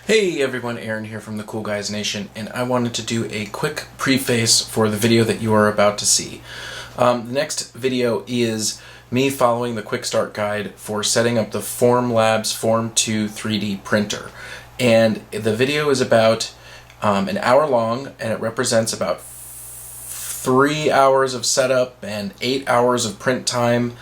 Hey everyone, Aaron here from the Cool Guys Nation, and I wanted to do a quick preface for the video that you are about to see. The next video is me following the quick start guide for setting up the FormLabs Form2 3D printer. And the video is about an hour long, and it represents about 3 hours of setup and 8 hours of print time,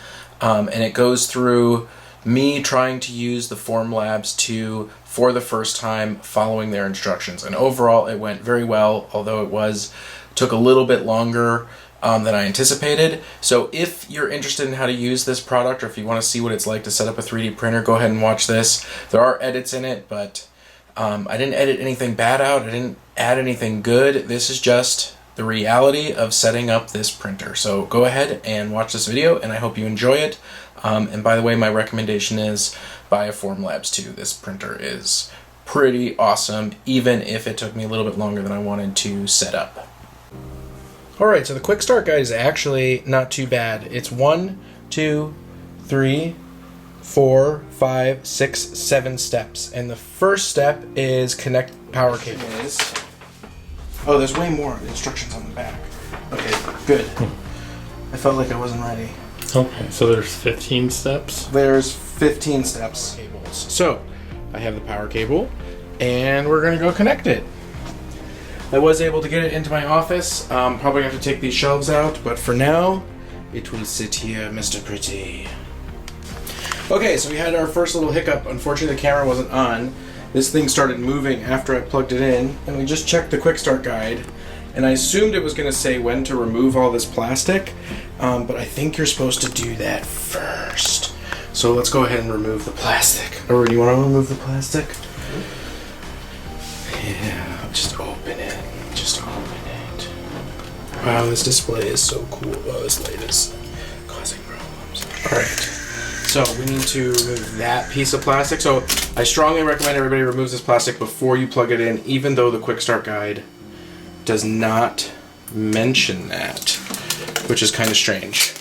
and it goes through me trying to use the FormLabs 2 for the first time, following their instructions. And overall it went very well, although it took a little bit longer than I anticipated. So if you're interested in how to use this product, or if you want to see what it's like to set up a 3D printer, go ahead and watch this. There are edits in it, but I didn't edit anything bad out. I didn't add anything good. This is just the reality of setting up this printer. So go ahead and watch this video, and I hope you enjoy it. And by the way, my recommendation is buy a FormLabs 2. This printer is pretty awesome, even if it took me a little bit longer than I wanted to set up. Alright, so the quick start guide is actually not too bad. It's 1, 2, 3, 4, 5, 6, 7 steps. And the first step is connect power cable. Oh, there's way more instructions on the back. Okay, good. I felt like I wasn't ready. Okay, so there's 15 steps? There's 15 steps. Cables. So, I have the power cable, and we're going to go connect it. I was able to get it into my office. Probably have to take these shelves out, but for now, it will sit here, Mr. Pretty. Okay, so we had our first little hiccup. Unfortunately, the camera wasn't on. This thing started moving after I plugged it in, and we just checked the quick start guide, and I assumed it was going to say when to remove all this plastic, but I think you're supposed to do that first. So let's go ahead and remove the plastic. Or do you want to remove the plastic? Yeah, just open it. Just open it. Wow, this display is so cool. Oh, this light is causing problems. Alright. So we need to remove that piece of plastic. So I strongly recommend everybody removes this plastic before you plug it in, even though the quick start guide does not mention that, which is kind of strange.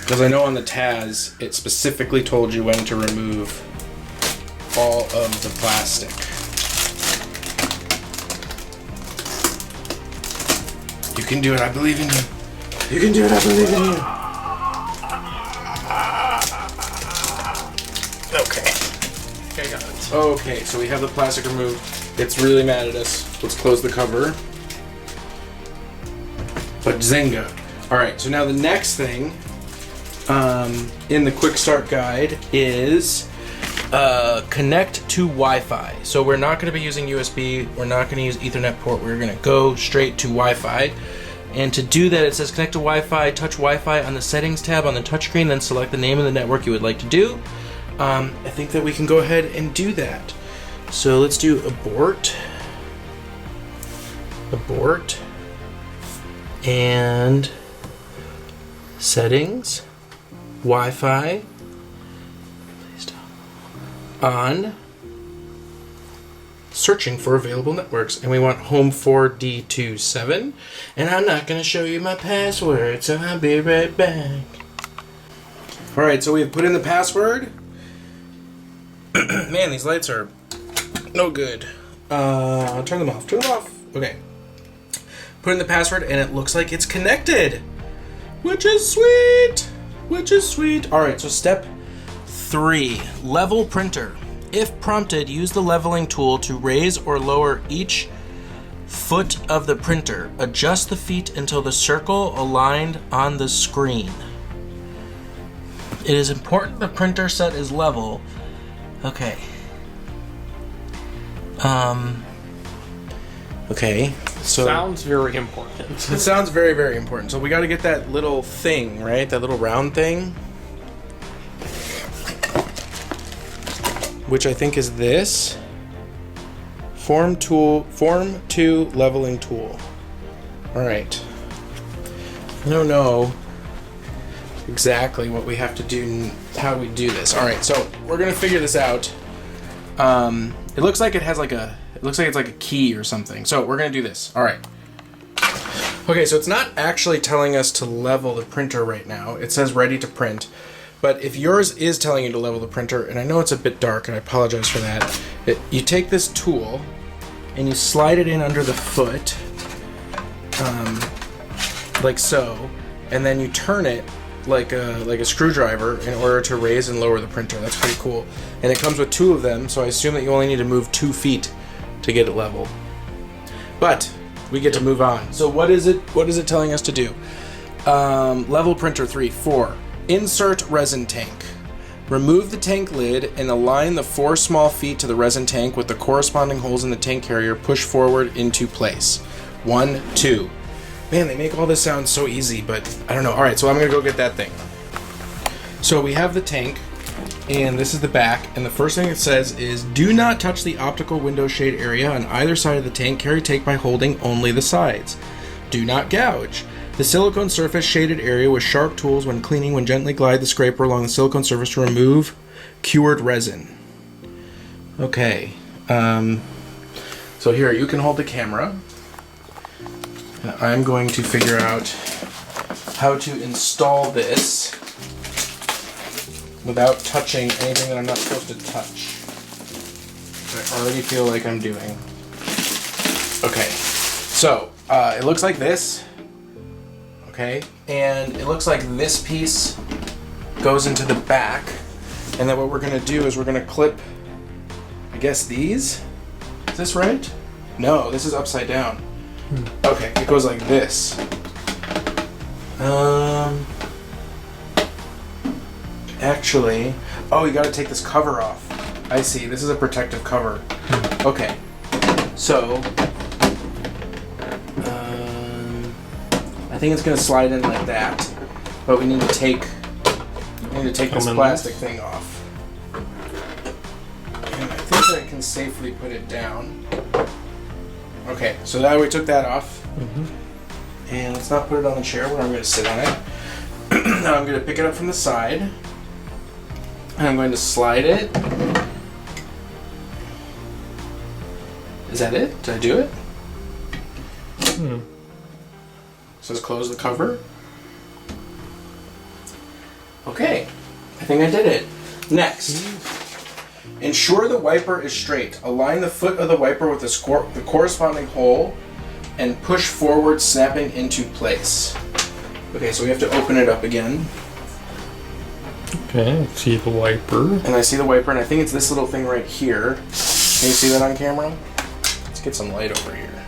Because I know on the TAS, it specifically told you when to remove all of the plastic. You can do it, I believe in you. You can do it, I believe in you. Okay. I got it. Okay, so we have the plastic removed. It's really mad at us. Let's close the cover. But Zenga. Alright, so now the next thing in the quick start guide is connect to Wi-Fi. So we're not going to be using USB. We're not going to use Ethernet port. We're going to go straight to Wi-Fi. And to do that, it says connect to Wi-Fi, touch Wi-Fi on the settings tab on the touchscreen, then select the name of the network you would like to do. I think that we can go ahead and do that. So let's do abort, and settings, Wi-Fi, on, searching for available networks, and we want home 4D27, and I'm not going to show you my password, so I'll be right back. Alright, so we have put in the password. Man, these lights are no good. Turn them off. Turn them off. Okay. Put in the password, and it looks like it's connected, which is sweet. Which is sweet. All right. So step 3: level printer. If prompted, use the leveling tool to raise or lower each foot of the printer. Adjust the feet until the circle aligned on the screen. It is important the printer set is level. Okay. Okay. So sounds very important. It sounds very, very important. So we got to get that little thing, right? That little round thing, which I think is this Form2 leveling tool. All right. I don't know exactly what we have to do, how we do this. All right, so we're gonna figure this out. It looks like it has like it's like a key or something. So we're gonna do this. All right. Okay, so it's not actually telling us to level the printer right now. It says ready to print, But if yours is telling you to level the printer, and I know it's a bit dark, and I apologize for that, you take this tool and you slide it in under the foot, like so, and then you turn it like a screwdriver in order to raise and lower the printer. That's pretty cool. And it comes with 2 of them, so I assume that you only need to move 2 feet to get it level. But we get to move on. So what is it telling us to do? Level printer 3, 4. Insert resin tank. Remove the tank lid and align the 4 small feet to the resin tank with the corresponding holes in the tank carrier. Push forward into place. 1, 2. Man, they make all this sound so easy, but I don't know. All right, so I'm gonna go get that thing. So we have the tank, and this is the back, and the first thing it says is, do not touch the optical window shade area on either side of the tank. Carry tank by holding only the sides. Do not gouge. The silicone surface shaded area with sharp tools when cleaning. When gently glide the scraper along the silicone surface to remove cured resin. Okay. So here, you can hold the camera. And I'm going to figure out how to install this without touching anything that I'm not supposed to touch. I already feel like I'm doing. Okay. So, it looks like this. Okay, and it looks like this piece goes into the back, and then what we're going to do is we're going to clip, I guess, these. Is this right? No, this is upside down. Okay, it goes like this. Actually, oh, you got to take this cover off. I see. This is a protective cover. Okay, so I think it's going to slide in like that, but we need to take this plastic thing off. And I think that I can safely put it down. Okay, so now we took that off. And let's not put it on the chair where I'm going to sit on it. Now I'm going to pick it up from the side, and I'm going to slide it. Is that it? Did I do it? Says close the cover. Okay, I think I did it. Next, ensure the wiper is straight. Align the foot of the wiper with the corresponding hole and push forward, snapping into place. Okay, so we have to open it up again. Okay, I see the wiper. And I see the wiper, and I think it's this little thing right here. Can you see that on camera? Let's get some light over here.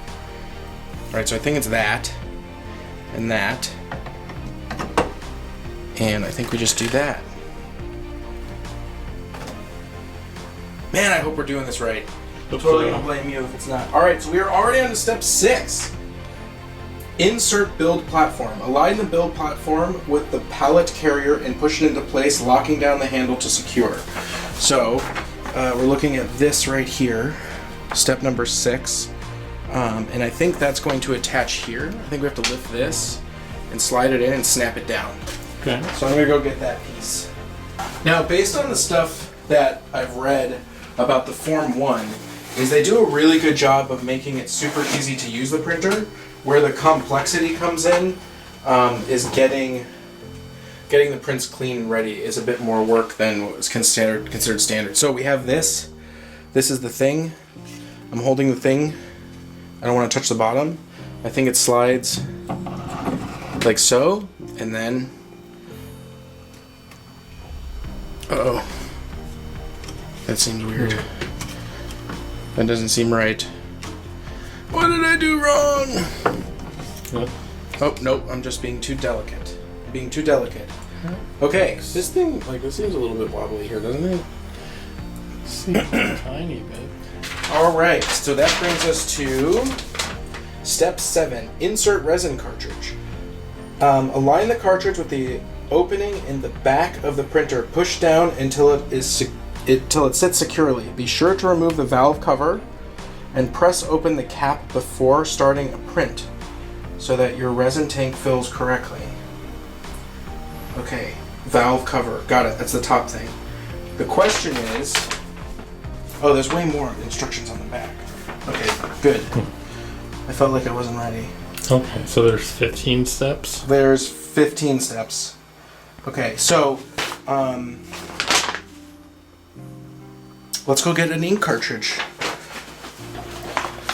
Alright, so I think it's that. And that. And I think we just do that. Man, I hope we're doing this right. I'm totally gonna blame you if it's not. Alright, so we are already on to step 6. Insert build platform. Align the build platform with the pallet carrier and push it into place, locking down the handle to secure. So, we're looking at this right here. Step number 6. And I think that's going to attach here. I think we have to lift this and slide it in and snap it down. Okay. So I'm going to go get that piece. Now, based on the stuff that I've read about the Form 1, is they do a really good job of making it super easy to use the printer. Where the complexity comes in is getting the prints clean and ready is a bit more work than what was considered standard. So we have this. This is the thing. I'm holding the thing. I don't want to touch the bottom. I think it slides like so, and then uh-oh. That seems weird. That doesn't seem right. What did I do wrong? What? Oh, nope, I'm just being too delicate. Okay, this thing, this seems a little bit wobbly here, doesn't it? It seems a tiny bit. Alright, so that brings us to step 7, insert resin cartridge. Align the cartridge with the opening in the back of the printer. Push down until it sits securely. Be sure to remove the valve cover and press open the cap before starting a print so that your resin tank fills correctly. Okay, valve cover. Got it. That's the top thing. The question is... Oh, there's way more instructions on the back. Okay, good. I felt like I wasn't ready. Okay, so there's 15 steps? There's 15 steps. Okay, so Let's go get an ink cartridge.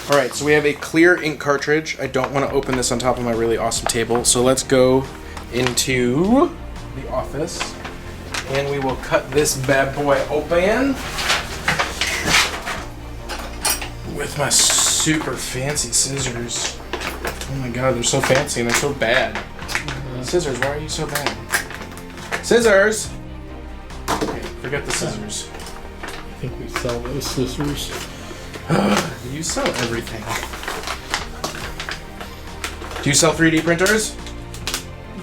All right, so we have a clear ink cartridge. I don't want to open this on top of my really awesome table, so let's go into the office and we will cut this bad boy open with my super fancy scissors. Oh my god, they're so fancy and they're so bad. Scissors, why are you so bad? Scissors! Okay, forget the scissors. I think we sell those scissors. You sell everything. Do you sell 3D printers?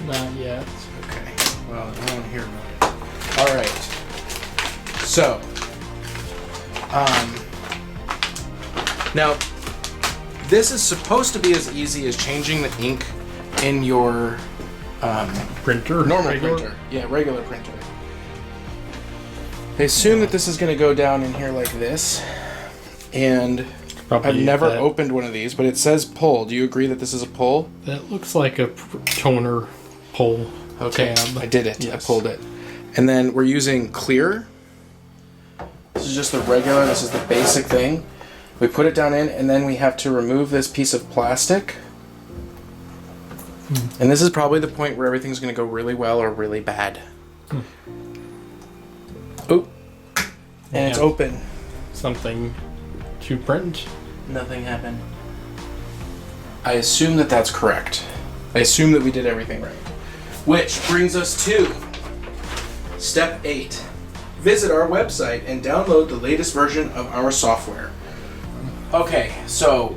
Not yet. Okay, well, I don't want to hear about it. Alright. So, now, this is supposed to be as easy as changing the ink in your Printer? normal Regular? printer. Yeah, regular printer. I assume that this is going to go down in here like this, and Probably I've never that. opened one of these, but it says pull. Do you agree that this is a pull? That looks like a toner pull tab. I did it. Yes. I pulled it. And then we're using clear. This is just the regular, this is the basic thing. We put it down in, and then we have to remove this piece of plastic. And this is probably the point where everything's going to go really well or really bad. Oh, and it's Yeah. open. Something to print. Nothing happened. I assume that that's correct. I assume that we did everything right. Which brings us to step 8. Visit our website and download the latest version of our software. Okay, so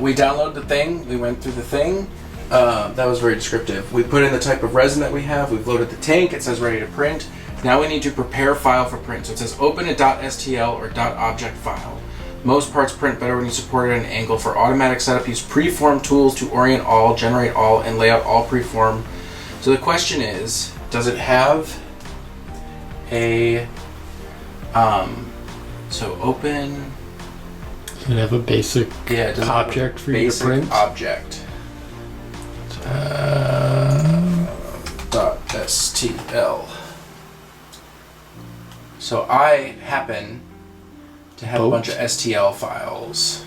we downloaded the thing, we went through the thing. That was very descriptive. We put in the type of resin that we have, we've loaded the tank, it says ready to print. Now we need to prepare file for print. So it says open a .stl or .object file. Most parts print better when you support it at an angle. For automatic setup, use preform tools to orient all, generate all, and lay out all preform. So the question is, does it have a, so open, Does it have a basic yeah, does it have a object for you to basic print? object. .stl. So I happen to have a bunch of STL files.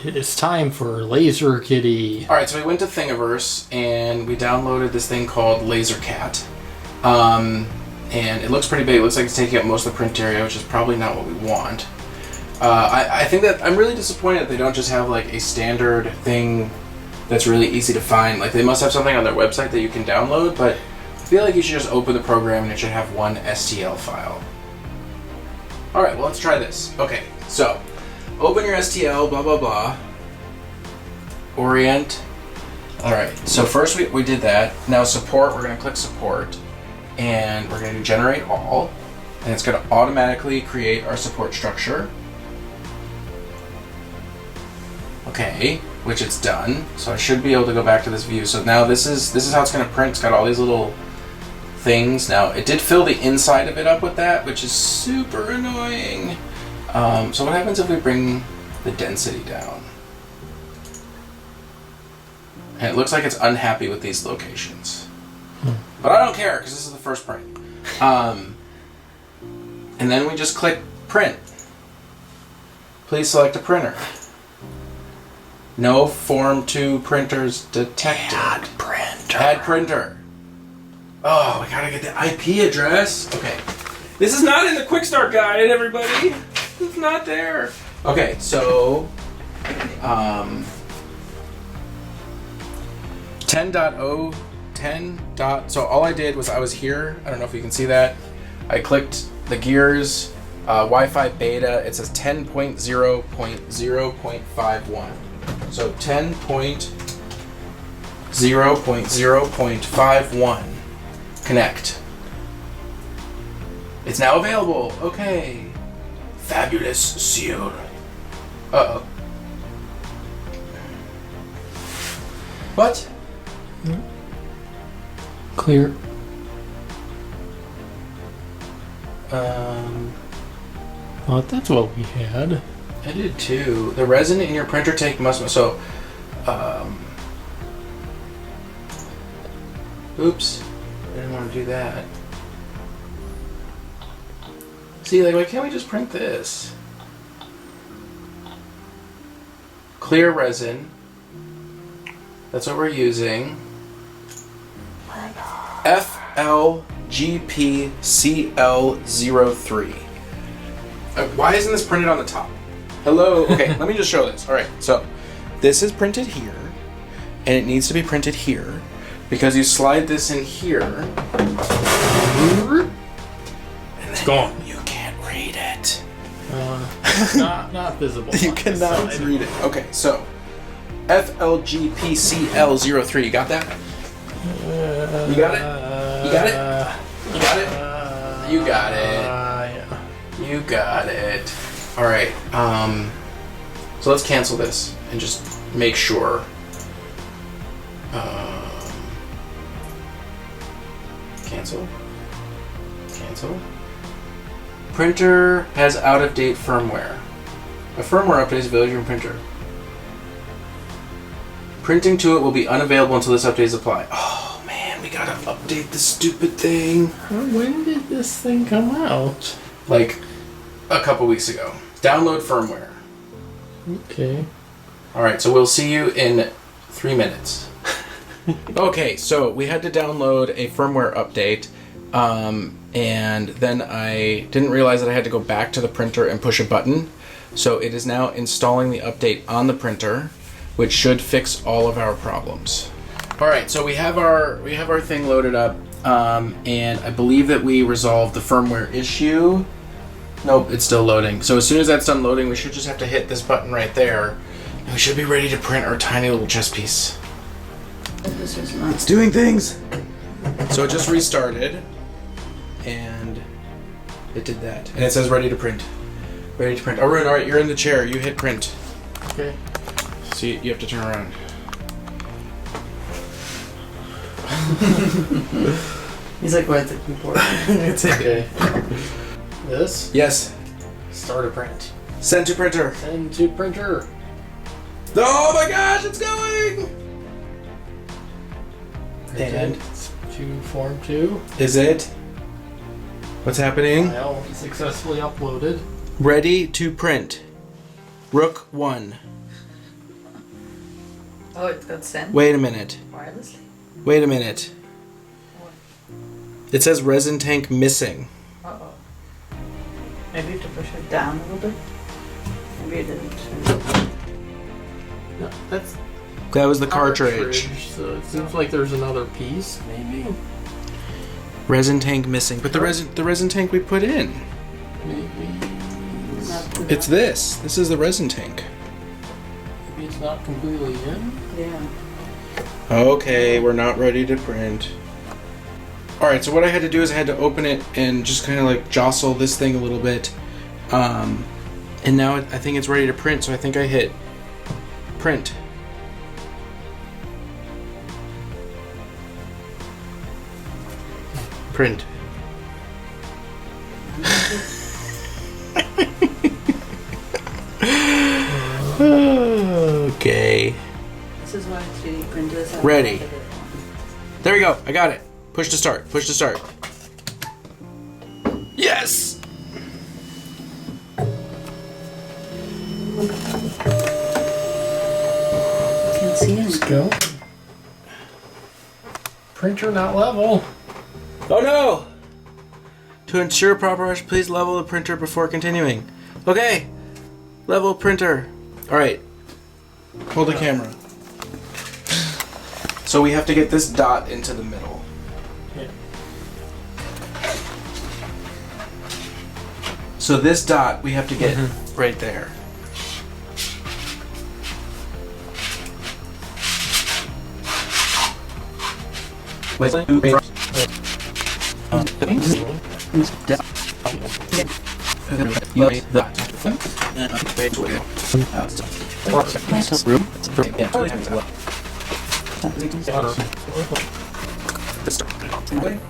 It's time for Laser Kitty. Alright, so we went to Thingiverse and we downloaded this thing called LaserCat. And it looks pretty big. It looks like it's taking up most of the print area, which is probably not what we want. I think that I'm really disappointed that they don't just have like a standard thing that's really easy to find. Like they must have something on their website that you can download, but I feel like you should just open the program and it should have one STL file. Alright, well let's try this. Okay, so open your STL, blah blah blah. Orient. Alright, so first we did that. Now support, we're going to click support. And we're going to do generate all. And it's going to automatically create our support structure. Okay, which it's done. So I should be able to go back to this view. So now this is how it's going to print. It's got all these little things. Now it did fill the inside of it up with that, which is super annoying. So what happens if we bring the density down? And it looks like it's unhappy with these locations. But I don't care because this is the first print. And then we just click print. Please select a printer. No Form2 printers detected. Add printer. Add printer. Oh, we gotta get the IP address. Okay. This is not in the quick start guide, everybody. It's not there. Okay, so 10.0 so all I did was I was here. I don't know if you can see that. I clicked the gears, Wi-Fi beta. It says 10.0.0.51. So 10.0.0.51. Connect. It's now available. Okay. Fabulous seal. Uh-oh. What? Clear. Well, that's what we had. I did too. The resin in your printer tank must. So, oops. I didn't want to do that. See, like, why can't we just print this? Clear resin. That's what we're using. FLGPCL03. Why isn't this printed on the top? Hello? Okay, let me just show this. Alright, so this is printed here, and it needs to be printed here, because you slide this in here, and It's gone. you can't read it. Not visible. You on this cannot side. read it. Okay, so FLGPCL03. You got that? You got it? You got it? You got it? You got it. Yeah. You got it. All right. So let's cancel this and just make sure. Cancel. Cancel. Printer has out-of-date firmware. A firmware update is available in your printer. Printing to it will be unavailable until this update is applied. Oh man, we gotta update this stupid thing. When did this thing come out? Like a couple weeks ago. Download firmware. Okay. Alright, so we'll see you in 3 minutes. Okay, so we had to download a firmware update, and then I didn't realize that I had to go back to the printer and push a button. So it is now installing the update on the printer, which should fix all of our problems. Alright, so we have our thing loaded up, and I believe that we resolved the firmware issue. Nope, it's still loading. So as soon as that's done loading, we should just have to hit this button right there, and we should be ready to print our tiny little chess piece. This is not. It's doing things. So it just restarted, and it did that. And it says ready to print. Ready to print. Arun, alright, you're in the chair. You hit print. Okay. So you have to turn around. He's like, right at the keyboard. It's okay. This? Yes. Start a print. Send to printer. Send to printer. Oh my gosh, it's going! And? To Form 2. Is it? What's happening? File successfully uploaded. Ready to print. Rook 1. Oh, it got sent Wait a minute. wirelessly? Wait a minute. It says resin tank missing. Uh-oh. Maybe you have to push it down a little bit? Maybe it didn't. No, that's That was the cartridge. So it seems like there's another piece, maybe. Resin tank missing. But the resin tank we put in. Maybe. It's this. This is the resin tank. Maybe it's not completely in. Yeah. Okay, we're not ready to print. Alright, so what I had to do is I had to open it and just kind of like jostle this thing a little bit. And now I think it's ready to print, so I think I hit print. Print. Okay. This is why 3D printers are Ready. There we go. I got it. Push to start. Push to start. Yes! Can't see Let's anything. go. Printer not level. Oh no! To ensure proper rush, please level the printer before continuing. Okay. Level printer. Alright. Hold the camera. So we have to get this dot into the middle. Yeah. So this dot we have to get right there. The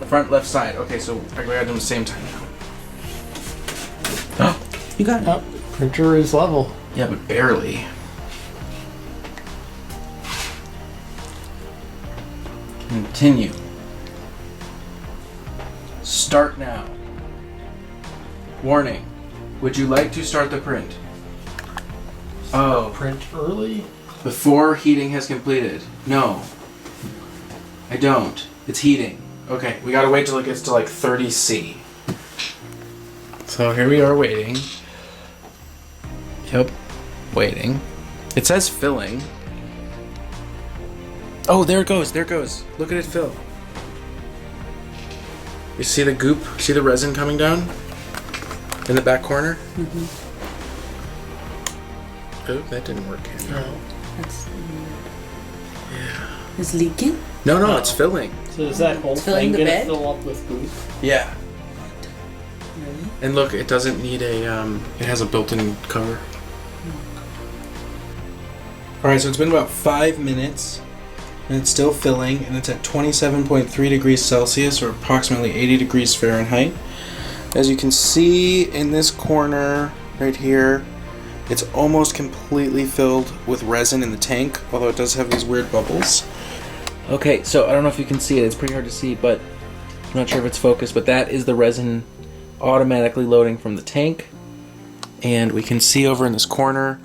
front left side. Okay, so I got them at the same time now. You got it. Oh, printer is level. Yeah, but barely. Continue. Start now. Warning. Would you like to start the print? Oh. Print early? Before heating has completed. No. I don't. It's heating. Okay, we gotta wait till it gets to like 30°C. So here we are waiting. Yep. Waiting. It says filling. Oh, there it goes. There it goes. Look at it fill. You see the goop? See the resin coming down? In the back corner? Mm-hmm. Oh, that didn't work. No. That's Yeah. it's leaking. No, it's filling. So is that whole filling thing the gonna bed? fill up with goop? Yeah. Really? And look, it doesn't need a, it has a built-in cover. Alright, so it's been about 5 minutes, and it's still filling, and it's at 27.3 degrees Celsius, or approximately 80 degrees Fahrenheit. As you can see in this corner, right here, it's almost completely filled with resin in the tank, although it does have these weird bubbles. Okay, so I don't know if you can see it, it's pretty hard to see, but I'm not sure if it's focused, but that is the resin automatically loading from the tank. And we can see over in this corner,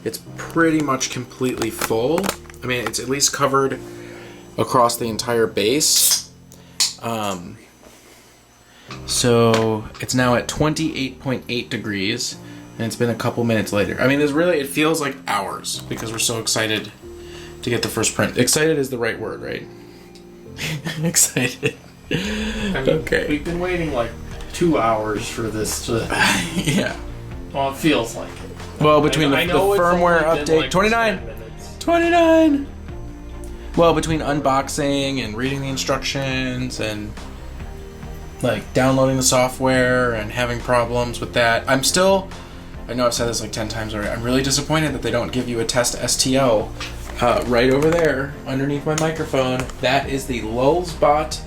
it's pretty much completely full. I mean, it's at least covered across the entire base. So it's now at 28.8 degrees, and it's been a couple minutes later. I mean, it feels like hours because we're so excited to get the first print. Excited is the right word, right? Excited. I mean, Okay. we've been waiting like 2 hours for this to. Yeah. Well, it feels like it. Well, between the I know it's firmware only been, update, like, 29. 10 minutes. 29. Well, between unboxing and reading the instructions and like downloading the software and having problems with that, I know I've said this like 10 times already. I'm really disappointed that they don't give you a test STL right over there underneath my microphone. That is the Lulzbot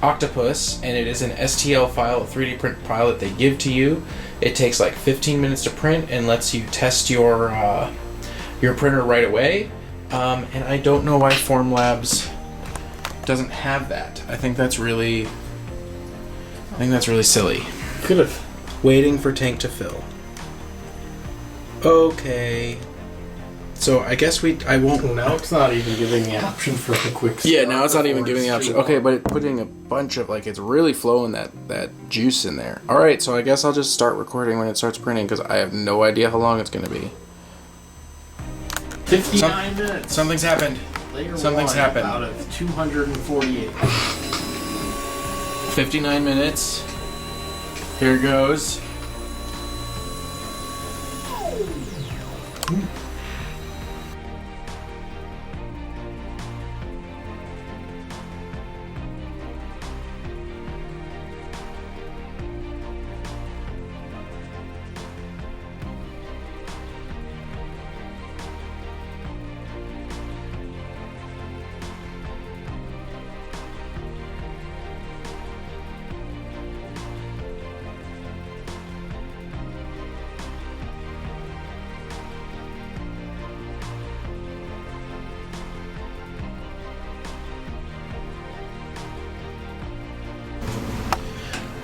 Octopus, and it is an STL file, a 3D print file that they give to you. It takes like 15 minutes to print and lets you test your printer right away. And I don't know why FormLabs doesn't have that. I think that's really silly. Could have. Waiting for tank to fill. Okay. So I guess I won't. Well, now it's not even giving the option for a quick start. Yeah, now it's not even before giving the it's option. too Okay, long. but it's putting a bunch of it's really flowing that juice in there. All right, so I guess I'll just start recording when it starts printing because I have no idea how long it's going to be. 59 minutes. Something's happened. Layer something's one happened. Out of 248. 59 minutes. Here it goes.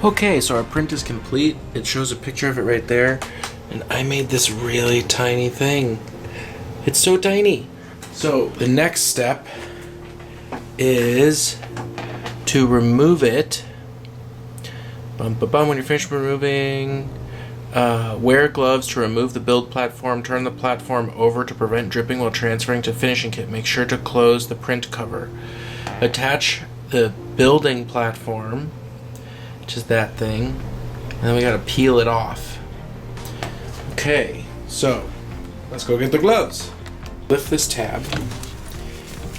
Okay, so our print is complete. It shows a picture of it right there. And I made this really tiny thing. It's so tiny. So the next step is to remove it. When you're finished removing, wear gloves to remove the build platform. Turn the platform over to prevent dripping while transferring to finishing kit. Make sure to close the print cover. Attach the building platform, which is that thing, and then we gotta peel it off. Okay, so let's go get the gloves. Lift this tab,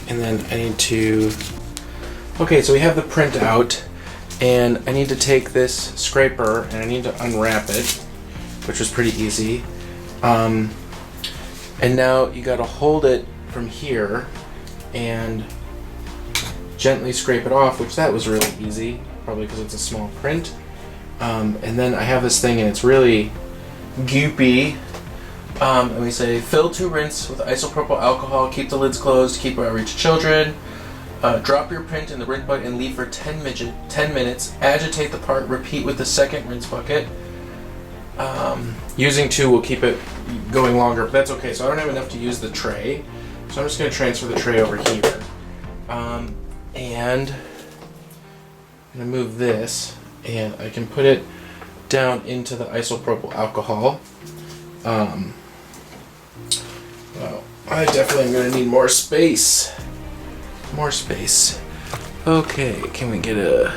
and then I need to. Okay, so we have the print out, and I need to take this scraper and I need to unwrap it, which was pretty easy. And now you gotta hold it from here and gently scrape it off, which that was really easy. Probably because it's a small print. And then I have this thing and it's really goopy. And we say fill to rinse with isopropyl alcohol, keep the lids closed, keep out of reach of children. Drop your print in the rinse bucket and leave for 10 minutes. Agitate the part. Repeat with the second rinse bucket. Using 2 will keep it going longer, but that's okay. So I don't have enough to use the tray. So I'm just going to transfer the tray over here. And I'm going to move this, and I can put it down into the isopropyl alcohol. Well, I definitely am going to need more space. More space. Okay, can I get a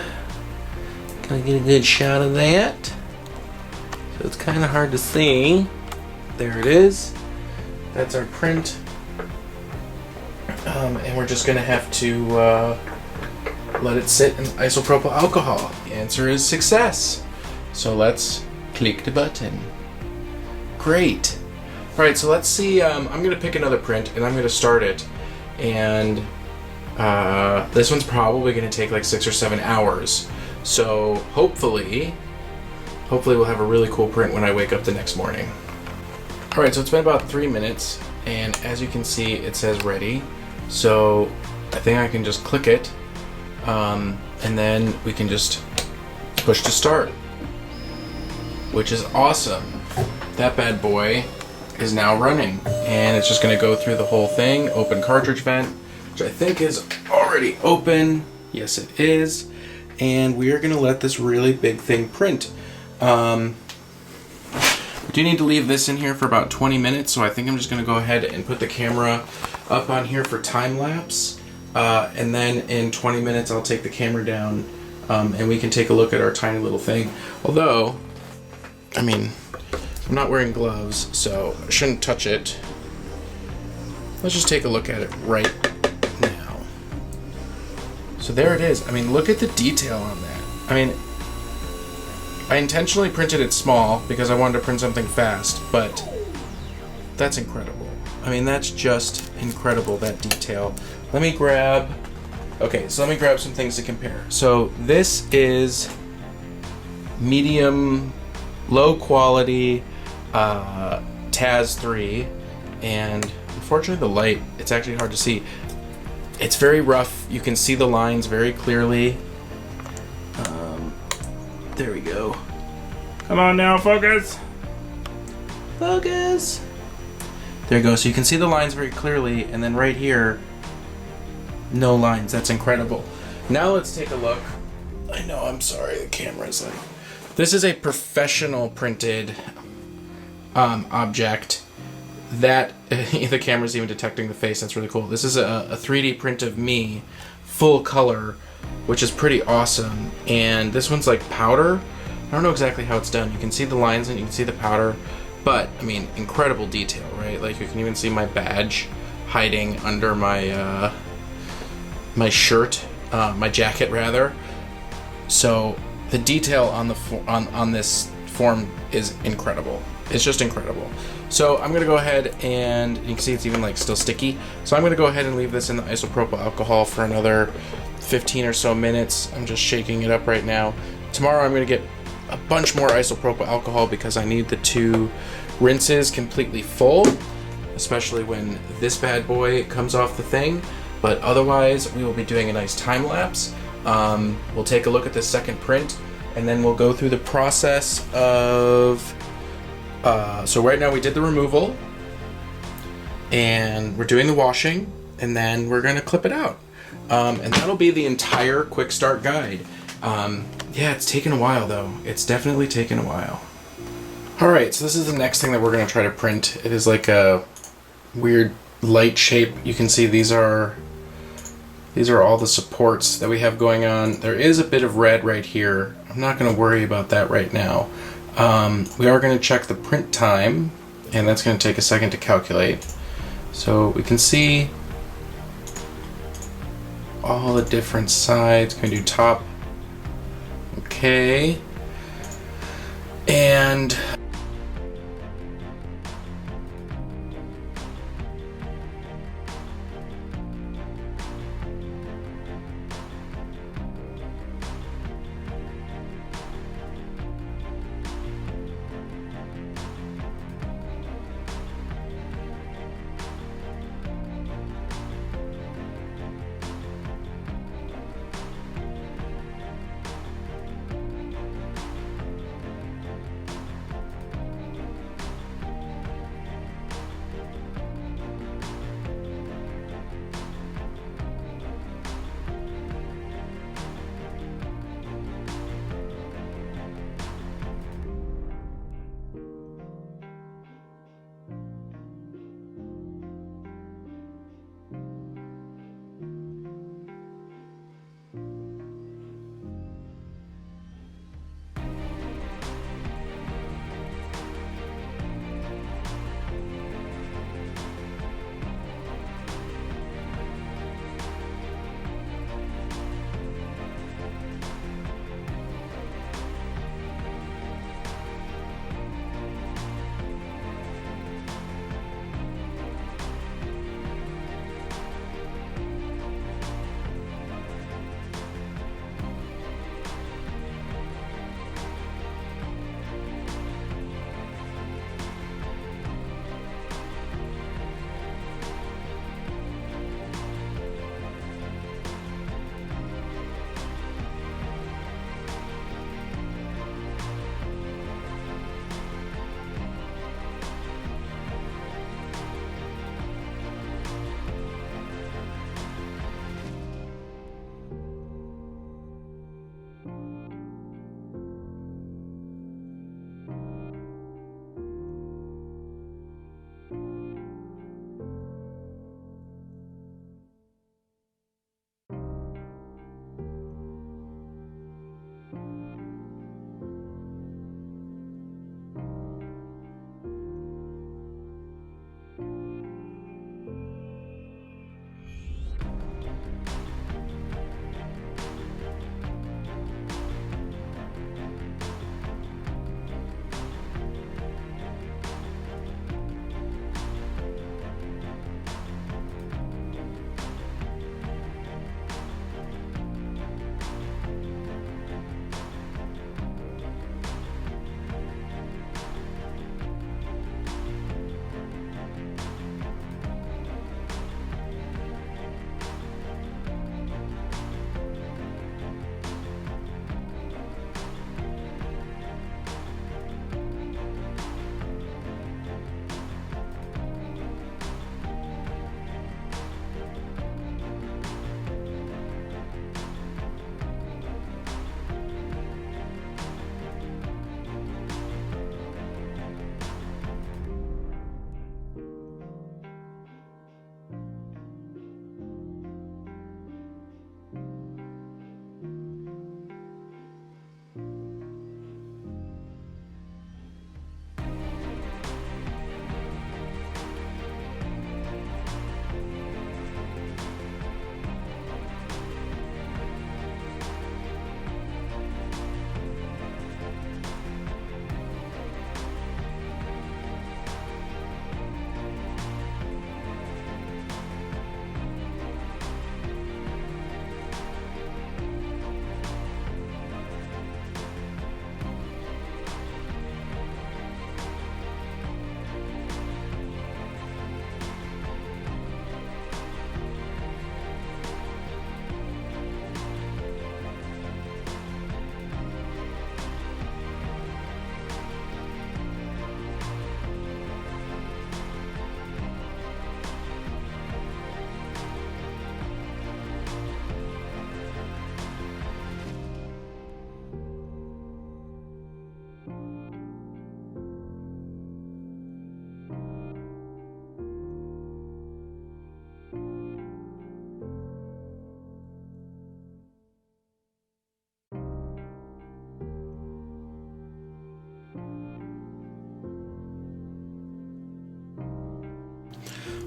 good shot of that? So it's kind of hard to see. There it is. That's our print. And we're just going to have to let it sit in isopropyl alcohol. The answer is success. So let's click the button. Great. All right, so let's see. I'm going to pick another print and I'm going to start it. And this one's probably going to take like 6 or 7 hours. So hopefully we'll have a really cool print when I wake up the next morning. All right, so it's been about 3 minutes, and as you can see, it says ready. So I think I can just click it, and then we can just push to start, which is awesome. That bad boy is now running, and it's just gonna go through the whole thing. Open cartridge vent, which I think is already open. Yes, it is. And we are gonna let this really big thing print. We do need to leave this in here for about 20 minutes, so I think I'm just going to go ahead and put the camera up on here for time lapse, and then in 20 minutes I'll take the camera down, and we can take a look at our tiny little thing. Although, I mean, I'm not wearing gloves, so I shouldn't touch it. Let's just take a look at it right now. So there it is. I mean, look at the detail on that. I mean, I intentionally printed it small because I wanted to print something fast, but that's incredible. I mean, that's just incredible, that detail. Let me grab some things to compare. So this is medium, low quality TAS 3, and unfortunately the light, it's actually hard to see. It's very rough. You can see the lines very clearly. There we go. Come on now, focus. Focus. There you go. So you can see the lines very clearly, and then right here, no lines. That's incredible. Now let's take a look. I know, I'm sorry, the camera's like... This is a professional printed object that the camera's even detecting the face. That's really cool. This is a 3D print of me, full color, which is pretty awesome. And this one's like powder. I don't know exactly how it's done. You can see the lines and you can see the powder, but I mean, incredible detail, right? Like you can even see my badge hiding under my my shirt, my jacket rather. So the detail on the on this form is incredible. It's just incredible. So I'm gonna go ahead and you can see it's even like still sticky. So I'm gonna go ahead and leave this in the isopropyl alcohol for another 15 or so minutes. I'm just shaking it up right now. Tomorrow I'm gonna get a bunch more isopropyl alcohol because I need the 2 rinses completely full, especially when this bad boy comes off the thing. But otherwise, we will be doing a nice time lapse. We'll take a look at the second print, and then we'll go through the process of. So right now we did the removal, and we're doing the washing, and then we're gonna clip it out. And that'll be the entire quick start guide. Yeah, it's taken a while though. It's definitely taken a while. All right, so this is the next thing that we're gonna try to print. It is like a weird light shape. You can see these are all the supports that we have going on. There is a bit of red right here. I'm not gonna worry about that right now. We are gonna check the print time, and that's gonna take a second to calculate. So we can see all the different sides. Gonna do top. Okay. And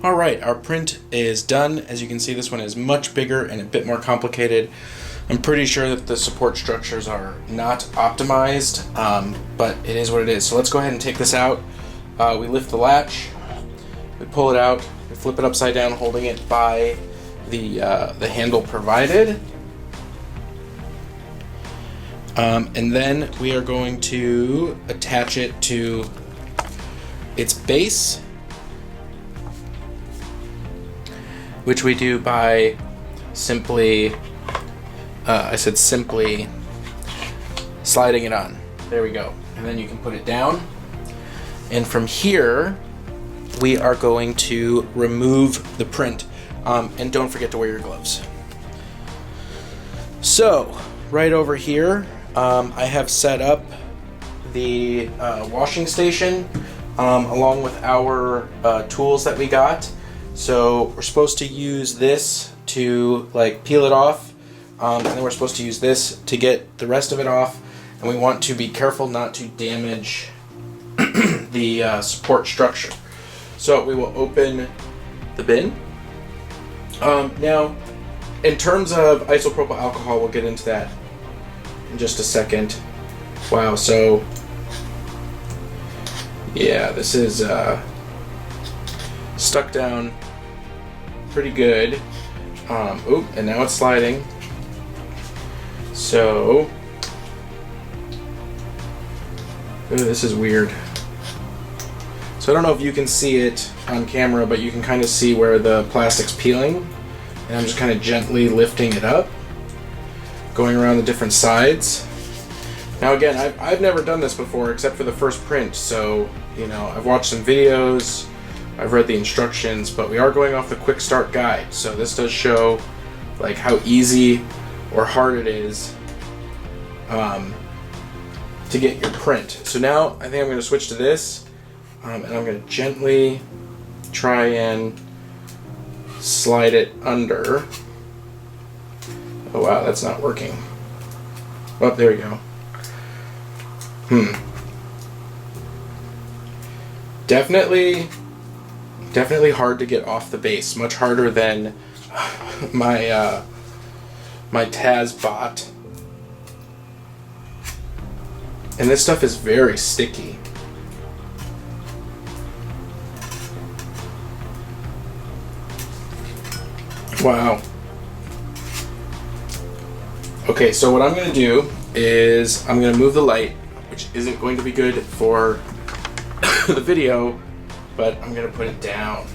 Alright, our print is done. As you can see, this one is much bigger and a bit more complicated. I'm pretty sure that the support structures are not optimized, but it is what it is. So let's go ahead and take this out. We lift the latch, we pull it out, we flip it upside down, holding it by the handle provided. And then we are going to attach it to its base, which we do by simply, simply sliding it on. There we go. And then you can put it down. And from here, we are going to remove the print. And don't forget to wear your gloves. So, right over here, I have set up the washing station along with our tools that we got. So we're supposed to use this to like peel it off, and then we're supposed to use this to get the rest of it off, and we want to be careful not to damage the support structure. So we will open the bin. Now, in terms of isopropyl alcohol, we'll get into that in just a second. Wow, so yeah, this is stuck down pretty good. Oop, and now it's sliding. So, ooh, this is weird. So I don't know if you can see it on camera, but you can kind of see where the plastic's peeling. And I'm just kind of gently lifting it up, going around the different sides. Now again, I've never done this before except for the first print, so you know, I've watched some videos, I've read the instructions, but we are going off the quick start guide, so this does show like how easy or hard it is to get your print. So now I think I'm going to switch to this, and I'm going to gently try and slide it under. Oh wow, that's not working. Oh, there we go. Definitely hard to get off the base. Much harder than my my Taz bot. And this stuff is very sticky. Wow. Okay, so what I'm going to do is I'm going to move the light, which isn't going to be good for the video, but I'm going to put it down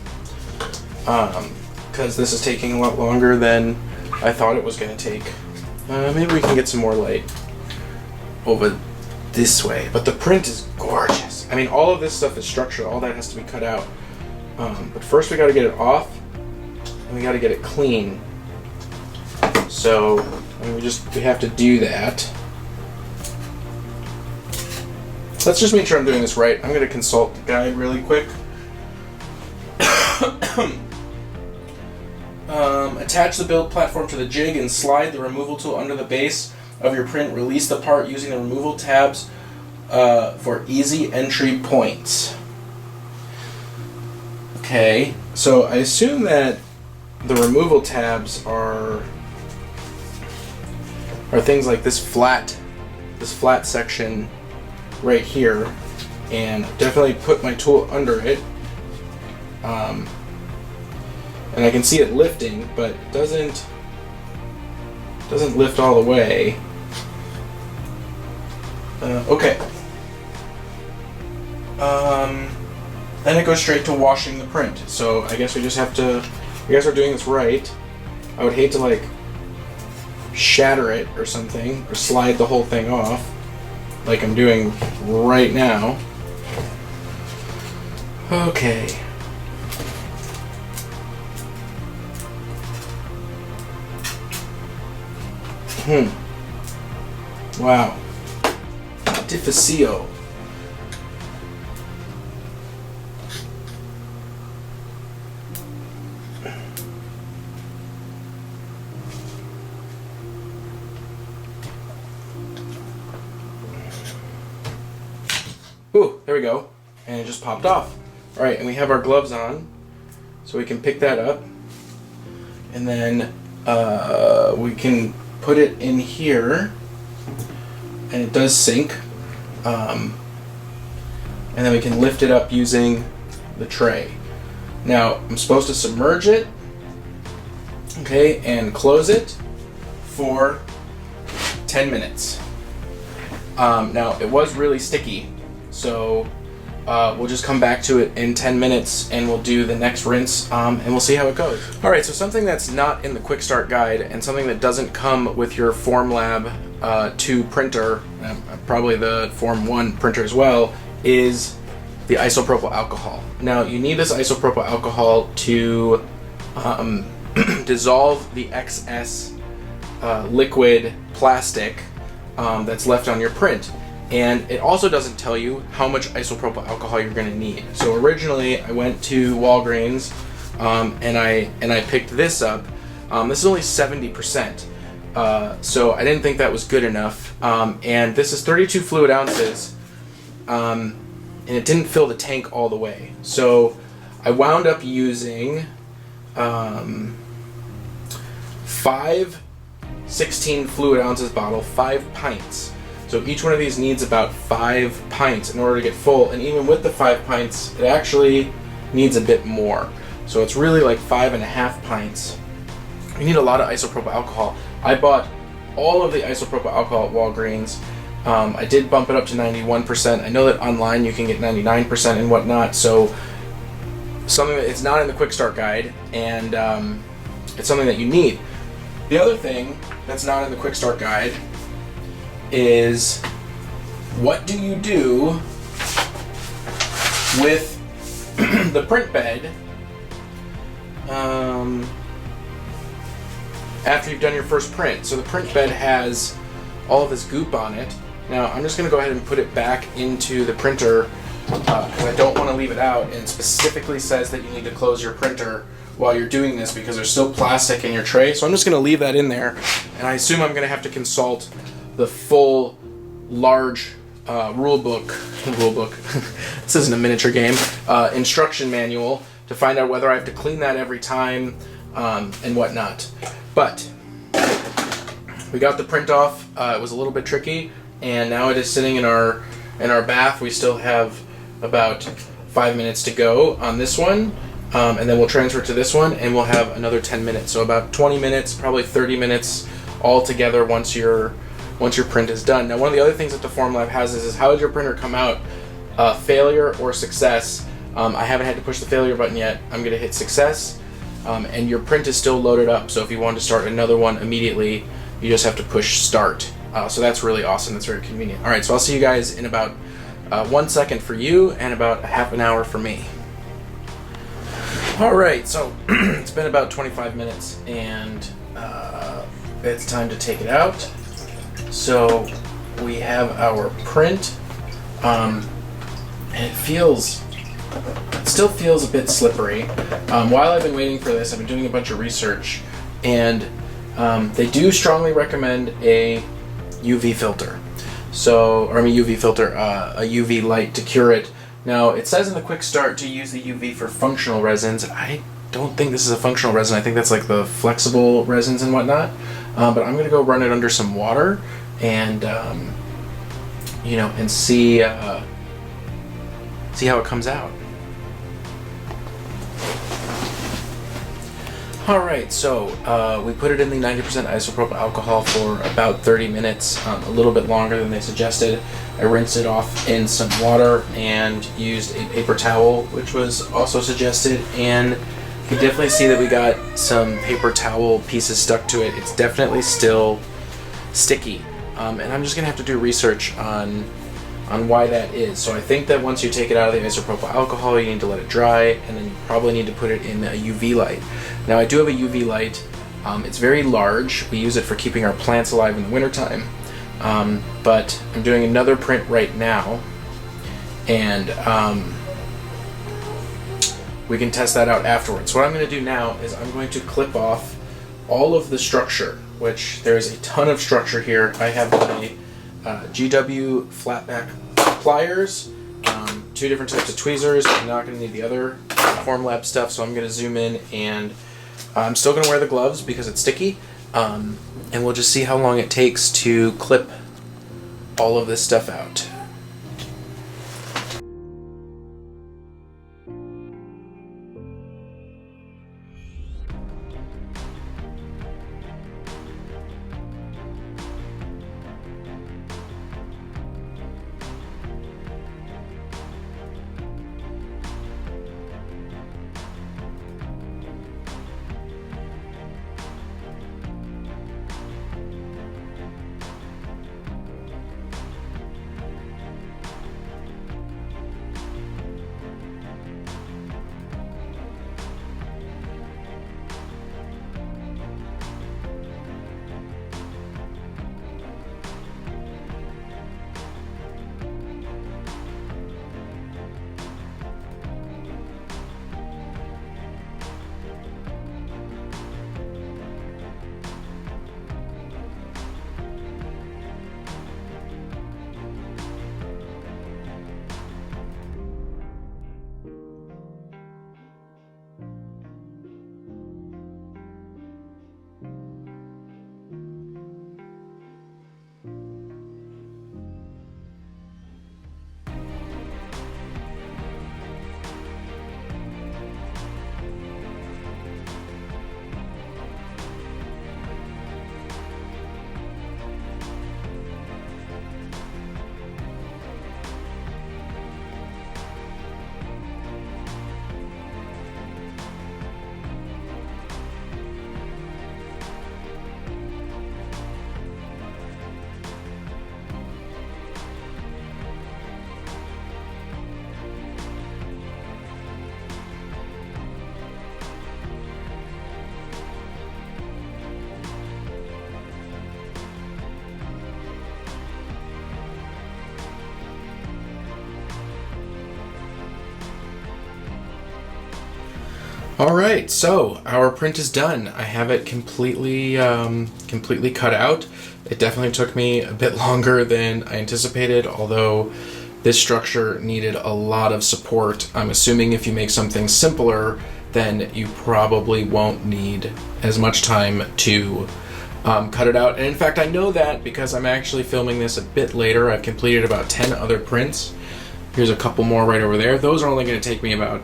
because this is taking a lot longer than I thought it was going to take. Maybe we can get some more light over this way, but the print is gorgeous. I mean, all of this stuff is structured, all that has to be cut out, but first we got to get it off and we got to get it clean. So I mean, we have to do that. Let's just make sure I'm doing this right. I'm going to consult the guide really quick. Attach the build platform to the jig and slide the removal tool under the base of your print. Release the part using the removal tabs for easy entry points. Okay, so I assume that the removal tabs are things like this flat section right here, and definitely put my tool under it, and I can see it lifting, but it doesn't lift all the way. Okay. Then it goes straight to washing the print. So I guess we just have to. I guess we're doing this right. I would hate to like shatter it or something, or slide the whole thing off, like I'm doing right now. Okay. Wow. Difficile. Ooh, there we go. And it just popped off. Alright, and we have our gloves on. So we can pick that up, and then we can put it in here, and it does sink. And then we can lift it up using the tray. Now, I'm supposed to submerge it, okay, and close it for 10 minutes. Now, it was really sticky, so we'll just come back to it in 10 minutes and we'll do the next rinse, and we'll see how it goes. All right, so something that's not in the quick start guide and something that doesn't come with your FormLab 2 printer, probably the Form 1 printer as well, is the isopropyl alcohol. Now, you need this isopropyl alcohol to dissolve the excess liquid plastic that's left on your print. And it also doesn't tell you how much isopropyl alcohol you're going to need. So originally I went to Walgreens and I picked this up. This is only 70%. So I didn't think that was good enough. And this is 32 fluid ounces. And it didn't fill the tank all the way. So I wound up using 5 16 fluid ounces bottle, 5 pints. So each one of these needs about 5 pints in order to get full, and even with the 5 pints, it actually needs a bit more. So it's really like 5.5 pints. You need a lot of isopropyl alcohol. I bought all of the isopropyl alcohol at Walgreens. I did bump it up to 91%. I know that online you can get 99% and whatnot, so something that it's not in the quick start guide, and it's something that you need. The other thing that's not in the quick start guide is, what do you do with the print bed after you've done your first print? So the print bed has all of this goop on it. Now I'm just going to go ahead and put it back into the printer because I don't want to leave it out, and it specifically says that you need to close your printer while you're doing this because there's still plastic in your tray. So I'm just going to leave that in there, and I assume I'm going to have to consult the full large rule book this isn't a miniature game, instruction manual to find out whether I have to clean that every time and whatnot. But we got the print off. It was a little bit tricky, and now it is sitting in our bath. We still have about 5 minutes to go on this one, and then we'll transfer to this one, and we'll have another 10 minutes. So about 20 minutes, probably 30 minutes all together once your print is done. Now, one of the other things that the FormLab has is how does your printer come out? Failure or success. I haven't had to push the failure button yet. I'm going to hit success, and your print is still loaded up. So if you want to start another one immediately, you just have to push start. So that's really awesome. That's very convenient. All right, so I'll see you guys in about 1 second for you and about a half an hour for me. All right, so it's been about 25 minutes, and it's time to take it out. So we have our print, and it still feels a bit slippery. While I've been waiting for this, I've been doing a bunch of research, and they do strongly recommend a UV filter. A UV light to cure it. Now, it says in the quick start to use the UV for functional resins. I don't think this is a functional resin. I think that's like the flexible resins and whatnot. But I'm gonna go run it under some water and and see how it comes out. All right, so we put it in the 90% isopropyl alcohol for about 30 minutes, a little bit longer than they suggested. I rinsed it off in some water and used a paper towel, which was also suggested, and you can definitely see that we got some paper towel pieces stuck to it. It's definitely still sticky, and I'm just gonna have to do research on why that is. So I think that once you take it out of the isopropyl alcohol, you need to let it dry, and then you probably need to put it in a UV light. Now, I do have a UV light. It's very large. We use it for keeping our plants alive in the wintertime. But I'm doing another print right now, and we can test that out afterwards. So what I'm going to do now is I'm going to clip off all of the structure, which there's a ton of structure here. I have my GW flatback pliers two different types of tweezers. I'm not going to need the other FormLabs stuff, so I'm going to zoom in, and I'm still going to wear the gloves because it's sticky, and we'll just see how long it takes to clip all of this stuff out. Alright, so our print is done. I have it completely cut out. It definitely took me a bit longer than I anticipated, although this structure needed a lot of support. I'm assuming if you make something simpler, then you probably won't need as much time to cut it out. And in fact, I know that because I'm actually filming this a bit later. I've completed about 10 other prints. Here's a couple more right over there. Those are only going to take me about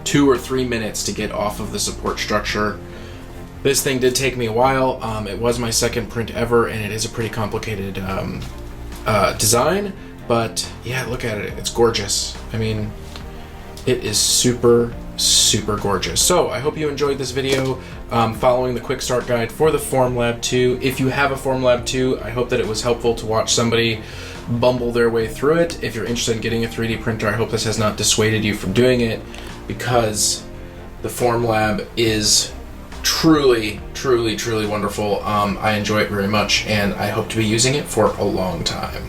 2 or 3 minutes to get off of the support structure. This thing did take me a while. It was my second print ever, and it is a pretty complicated design, but yeah, look at it. It's gorgeous. I mean, it is super gorgeous. So I hope you enjoyed this video following the quick start guide for the FormLab 2. If you have a FormLab 2, I hope that it was helpful to watch somebody bumble their way through it. If you're interested in getting a 3D printer, I hope this has not dissuaded you from doing it, because the FormLab is truly wonderful. I enjoy it very much, and I hope to be using it for a long time.